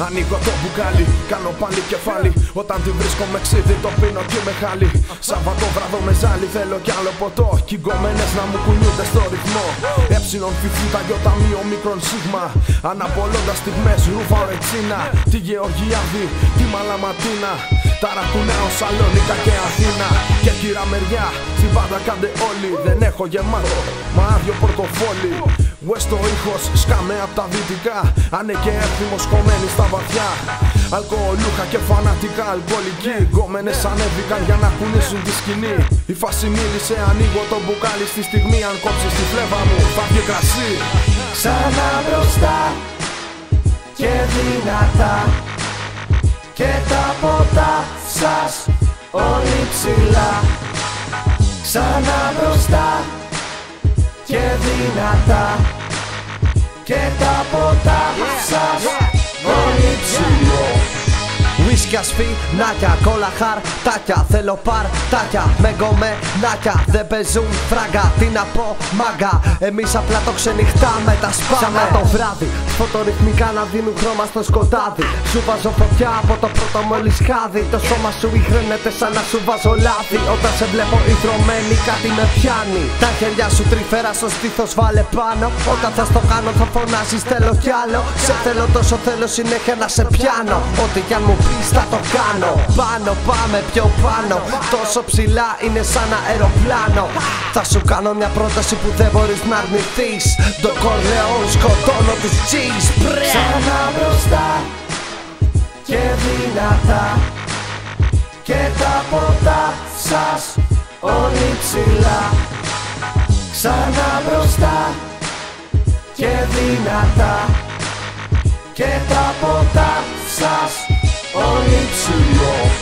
Ανοίγω το μπουκάλι, κάνω πάλι κεφάλι. Όταν τη βρίσκω με ξύδι το πίνω και με χάλι. Σάββατο βράδο με ζάλι, θέλω κι άλλο ποτό. Κι οι γκόμενες να μου κουνιούνται στο ρυθμό. Έψινον φιφού τα γιώτα μείο μικρον σίγμα. Αναπολώντας στιγμές ρούφα ρετσίνα. Τη Γεωργιάδη, τη Μαλαματίνα. Ταρακουνάω Σαλόνικα και Αθήνα. Και κύρα μεριά, στην πάντα κάντε όλοι. Δεν έχω γεμάτο, μα άδειο πορτοφόλι. West ο ήχος, σκάμε απ' τα δυτικά. Άνε και έθιμος κομμένοι στα βαθιά. Αλκοολούχα και φανατικά αλκοολικοί. Γκόμενες ανέβηκαν για να κουνήσουν τη σκηνή. Η φάση μίλησε, ανοίγω το μπουκάλι στη στιγμή. Αν κόψεις τη φλέβα μου, θα βγει κρασί. Ξανά μπροστά και δυνατά. Και τα ποτά σας όλοι ψηλά. Ξανά μπροστά και δυνατά. Και τα ποτά σας όλοι ψηλά. Ουίσκια σφινάκια, κόλλα χαρτάκια. Θέλω παρτάκια με γκομενάκια. Δεν παίζουν φράγκα, τι να πω μάγκα. Εμείς απλά το ξενυχτάμε, τα σπάμε. Ξανά το βράδυ, φωτορυθμικά να δίνουν χρώμα στο σκοτάδι. Σου βάζω φωτιά από το πρώτο μόλις χάδι. Το σώμα σου ηχρένεται σαν να σου βάζω λάδι. Όταν σε βλέπω ιδρωμένη κάτι με πιάνει. Τα χέρια σου τρυφέρα στο στήθος βάλε πάνω. Όταν θα στο κάνω θα φωνάζεις θέλω κι άλλο. Σε θέλω τόσο θέλω συνέχεια να σε πιάνω. Ό,τι κι αν μου πεις θα το κάνω. Πάνω πάμε πιο πάνω. Τόσο ψηλά είναι σαν αεροπλάνο. Θα σου κάνω μια πρόταση που δεν μπορείς να αρνηθείς. Το Κορλεόν σκοτώνω τους G's. Ξανά μπροστά και δυνατά. Και τα ποτά σας όλοι ψηλά. Ξανά μπροστά και δυνατά. Και τα ποτά σας όλοι ψηλά.